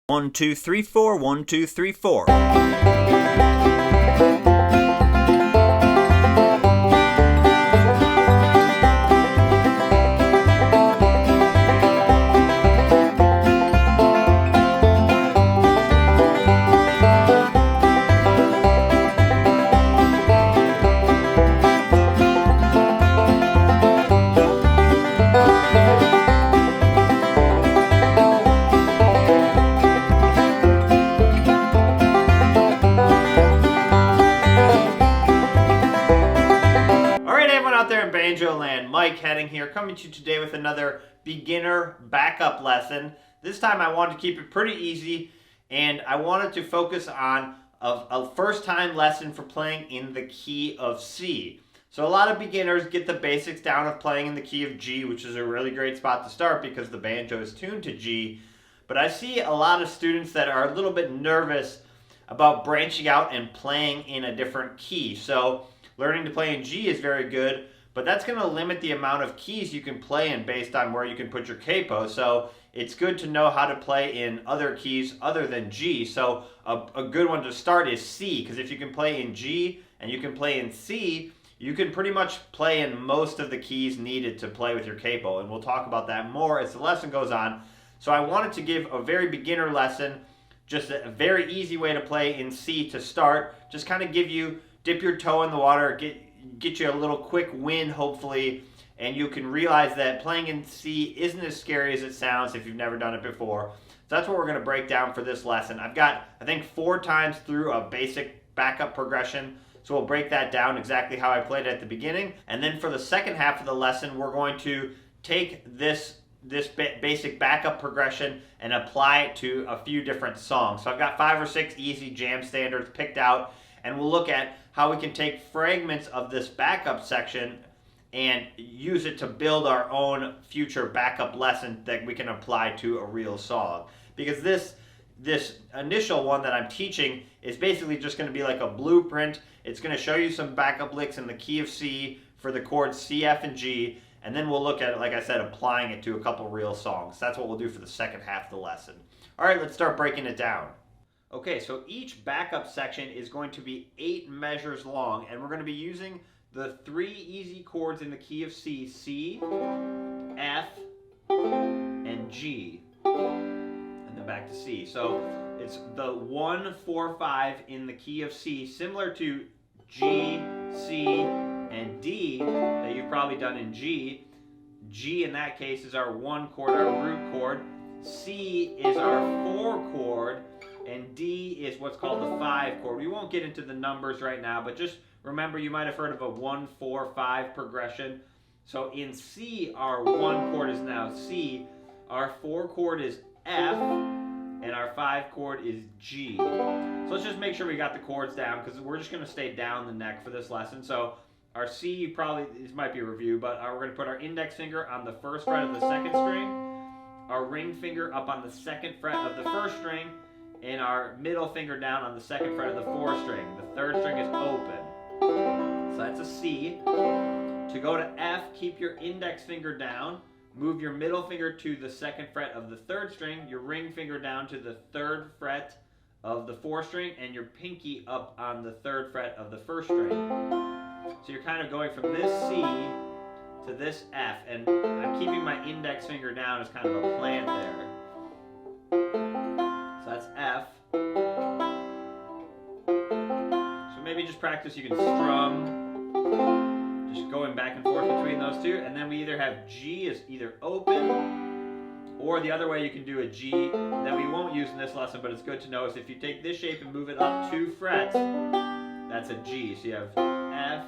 1, 2, 3, 4, 1, 2, 3, 4. Banjo Land, Mike Hedding here, coming to you today with another beginner backup lesson. This time I wanted to keep it pretty easy, and I wanted to focus on a first-time lesson for playing in the key of C. So a lot of beginners get the basics down of playing in the key of G, which is a really great spot to start because the banjo is tuned to G. But I see a lot of students that are a little bit nervous about branching out and playing in a different key. So learning to play in G is very good, but that's going to limit the amount of keys you can play in based on where you can put your capo. So it's good to know how to play in other keys other than G. So a good one to start is C, because if you can play in G and you can play in C, you can pretty much play in most of the keys needed to play with your capo. And we'll talk about that more as the lesson goes on. So I wanted to give a very beginner lesson, just a very easy way to play in C to start. Just kind of dip your toe in the water, get you a little quick win, hopefully, and you can realize that playing in C isn't as scary as it sounds if you've never done it before. So that's what we're going to break down for this lesson. I've got, I think, 4 times through a basic backup progression, so we'll break that down exactly how I played it at the beginning. And then for the second half of the lesson, we're going to take this basic backup progression and apply it to a few different songs. So I've got 5 or 6 easy jam standards picked out, and we'll look at how we can take fragments of this backup section and use it to build our own future backup lesson that we can apply to a real song. Because this initial one that I'm teaching is basically just going to be like a blueprint. It's going to show you some backup licks in the key of C for the chords C, F, and G, and then we'll look at it, like I said, applying it to a couple real songs. That's what we'll do for the second half of the lesson. All right, let's start breaking it down. Okay, so each backup section is going to be 8 measures long, and we're going to be using the 3 easy chords in the key of C, C, F, and G, and then back to C. So it's the 1, 4, 5 in the key of C, similar to G, C, and D that you've probably done in G. G in that case is our 1 chord, our root chord. C is our 4 chord. And D is what's called the 5 chord. We won't get into the numbers right now, but just remember, you might have heard of a 1, 4, 5 progression. So in C, our 1 chord is now C, our 4 chord is F, and our 5 chord is G. So let's just make sure we got the chords down, because we're just going to stay down the neck for this lesson. So our C, this might be a review, but we're going to put our index finger on the 1st fret of the 2nd string, our ring finger up on the 2nd fret of the 1st string, and our middle finger down on the 2nd fret of the 4th string. The 3rd string is open. So that's a C. To go to F, keep your index finger down. Move your middle finger to the 2nd fret of the 3rd string, your ring finger down to the 3rd fret of the 4th string, and your pinky up on the 3rd fret of the 1st string. So you're kind of going from this C to this F, and I'm keeping my index finger down as kind of a plant there. So that's F. So maybe just practice, you can strum, just going back and forth between those two. And then we either have G is either open, or the other way you can do a G that we won't use in this lesson, but it's good to know, is if you take this shape and move it up 2 frets, that's a G. So you have F,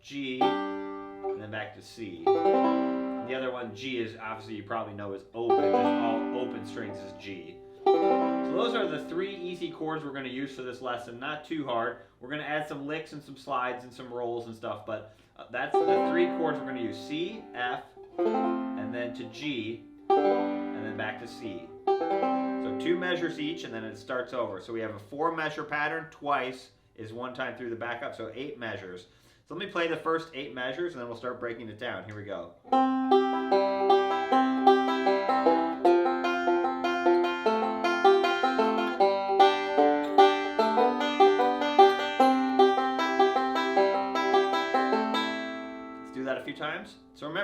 G, and then back to C. The other one, G, is obviously you probably know is open. Just all open strings is G. So those are the 3 easy chords we're going to use for this lesson. Not too hard. We're going to add some licks and some slides and some rolls and stuff, but that's the 3 chords we're going to use. C, F, and then to G, and then back to C. So 2 measures each, and then it starts over. So we have a 4 measure pattern. Twice is 1 time through the backup, so 8 measures. So let me play the first 8 measures, and then we'll start breaking it down. Here we go.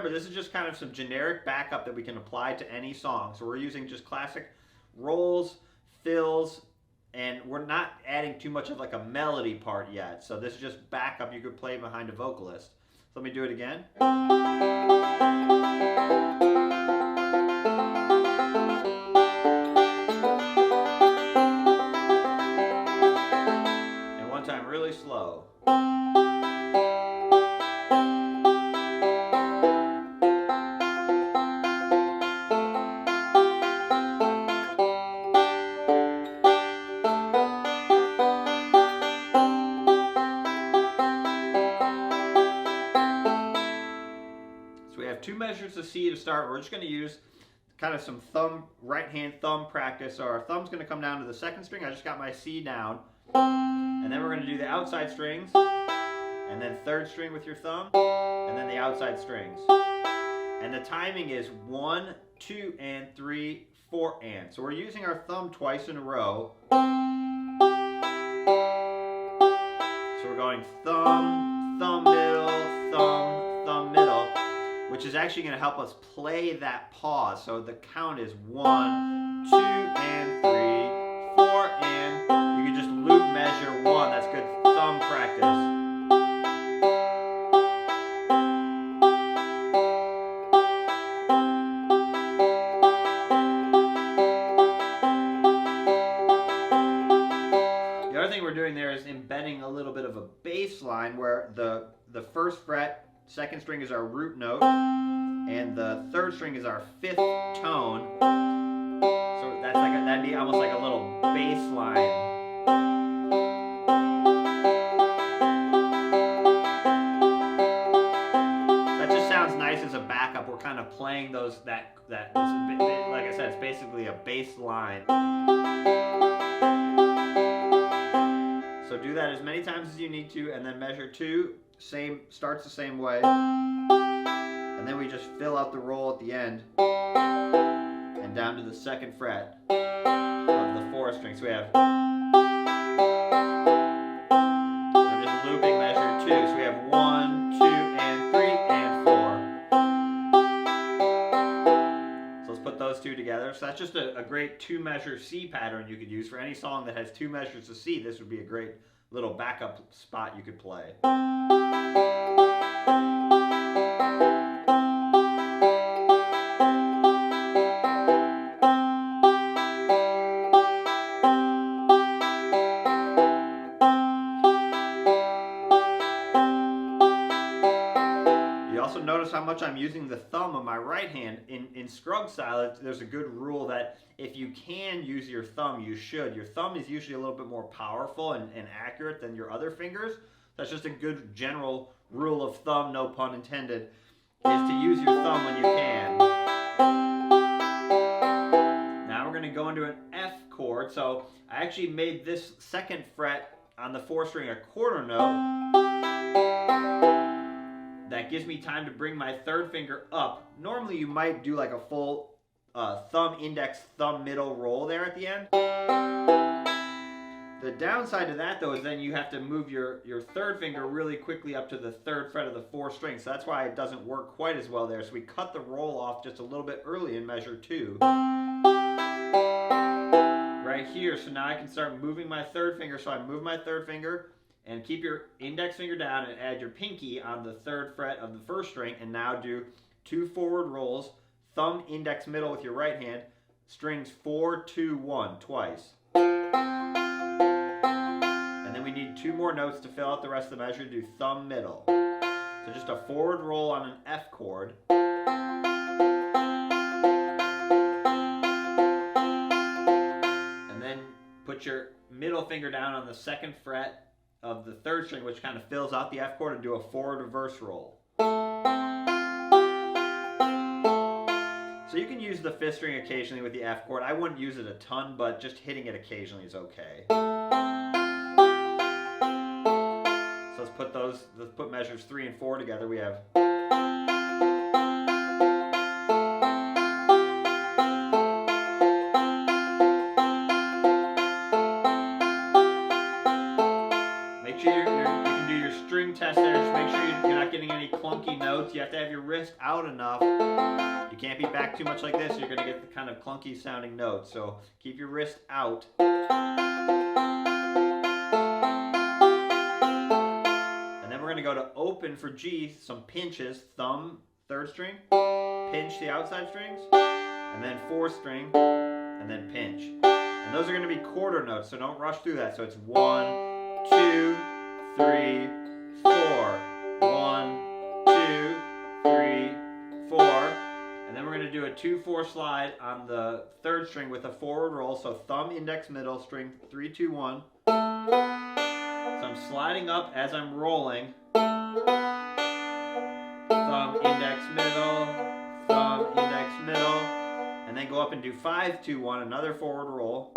remember, this is just kind of some generic backup that we can apply to any song. So we're using just classic rolls, fills, and we're not adding too much of like a melody part yet. So this is just backup you could play behind a vocalist. So let me do it again. And one time really slow. We have 2 measures of C to start. We're just going to use kind of some right hand thumb practice. So our thumb's going to come down to the 2nd string. I just got my C down. And then we're going to do the outside strings. And then 3rd string with your thumb. And then the outside strings. And the timing is 1, 2, and 3, 4, and. So we're using our thumb twice in a row. So we're going thumb, thumb middle, thumb, thumb middle, which is actually going to help us play that pause. So the count is 1, 2, and 3, 4, and. You can just loop measure 1. That's good thumb practice. The other thing we're doing there is embedding a little bit of a bass line where the 1st fret, 2nd string is our root note, and the 3rd string is our 5th tone. So that's like that'd be almost like a little bass line. That just sounds nice as a backup. We're kind of playing those like I said, it's basically a bass line. So do that as many times as you need to, and then measure 2. Starts the same way, and then we just fill out the roll at the end and down to the 2nd fret of the 4th string. So we have, I'm just looping measure 2. So we have 1, 2, and 3, and 4. So let's put those 2 together. So that's just a great 2-measure C pattern you could use for any song that has 2 measures of C. This would be a great little backup spot you could play. Notice how much I'm using the thumb on my right hand. In Scruggs style, there's a good rule that if you can use your thumb, you should. Your thumb is usually a little bit more powerful and accurate than your other fingers. That's just a good general rule of thumb, no pun intended, is to use your thumb when you can. Now we're going to go into an F chord. So I actually made this 2nd fret on the 4th string a quarter note. That gives me time to bring my 3rd finger up. Normally you might do like a full thumb index, thumb middle roll there at the end. The downside to that though is then you have to move your 3rd finger really quickly up to the 3rd fret of the 4th string. So that's why it doesn't work quite as well there. So we cut the roll off just a little bit early in measure 2. Right here. So now I can start moving my 3rd finger. So I move my 3rd finger. And keep your index finger down and add your pinky on the 3rd fret of the 1st string, and now do 2 forward rolls, thumb, index, middle with your right hand, strings 4, 2, 1 twice. And then we need 2 more notes to fill out the rest of the measure. Do thumb, middle. So just a forward roll on an F chord. And then put your middle finger down on the 2nd fret of the 3rd string, which kind of fills out the F chord, and do a forward reverse roll. So you can use the 5th string occasionally with the F chord. I wouldn't use it a ton, but just hitting it occasionally is okay. So let's put measures 3 and 4 together. We have test there. Just make sure you're not getting any clunky notes. notes, you have to have your wrist out enough. You can't be back too much like this. You're going to get the kind of clunky sounding notes. So keep your wrist out. And then we're going to go to open for G, some pinches, thumb, 3rd string, pinch the outside strings, and then 4th string, and then pinch. And those are going to be quarter notes, so don't rush through that. So it's 1, 2, 3, 4. 1, 2, 3, 4. And then we're going to do a 2-4 slide on the 3rd string with a forward roll. So thumb, index, middle, string 3, 2, 1. So I'm sliding up as I'm rolling. Thumb, index, middle, thumb, index, middle. And then go up and do 5, 2, 1, another forward roll.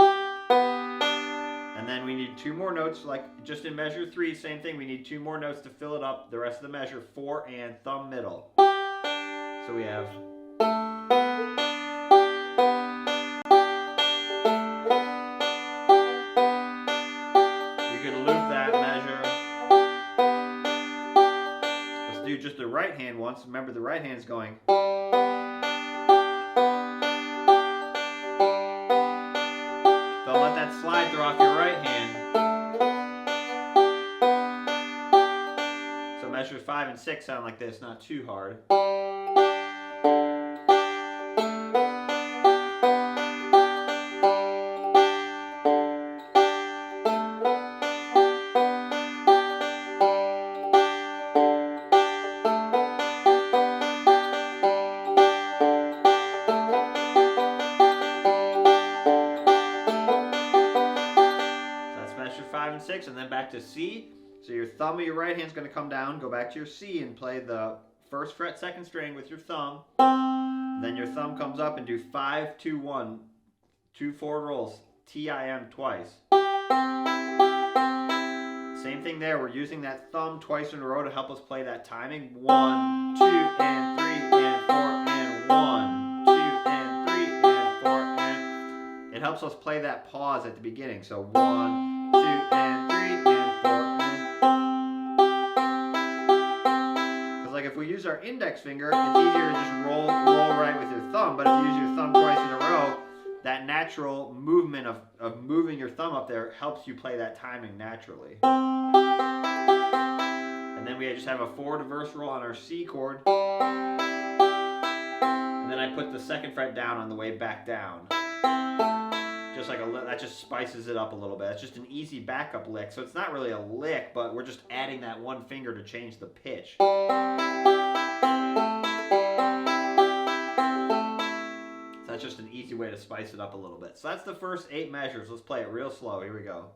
And then we need 2 more notes, like just in measure 3, same thing. We need 2 more notes to fill it up, the rest of the measure, 4 and thumb, middle. So we have... You could loop that measure. Let's do just the right hand once. Remember, the right hand's going... Don't let that slide throw off your right hand. So measures 5 and 6 sound like this, not too hard. Measure 5 and 6, and then back to C. So your thumb of your right hand is going to come down, go back to your C and play the 1st fret 2nd string with your thumb. And then your thumb comes up and do 5, 2, 1, 2 forward rolls, T-I-M twice. Same thing there, we're using that thumb twice in a row to help us play that timing. 1, 2, and 3, and 4, and 1, 2, and 3, and 4, and... It helps us play that pause at the beginning. So 1, 2, and 3, and 4, and... Because like if we use our index finger, it's easier to just roll right with your thumb, but if you use your thumb twice in a row, that natural movement of moving your thumb up there helps you play that timing naturally. And then we just have a forward reverse roll on our C chord. And then I put the 2nd fret down on the way back down. Just like that just spices it up a little bit. It's just an easy backup lick. So it's not really a lick, but we're just adding that one finger to change the pitch. So that's just an easy way to spice it up a little bit. So that's the first 8 measures. Let's play it real slow. Here we go.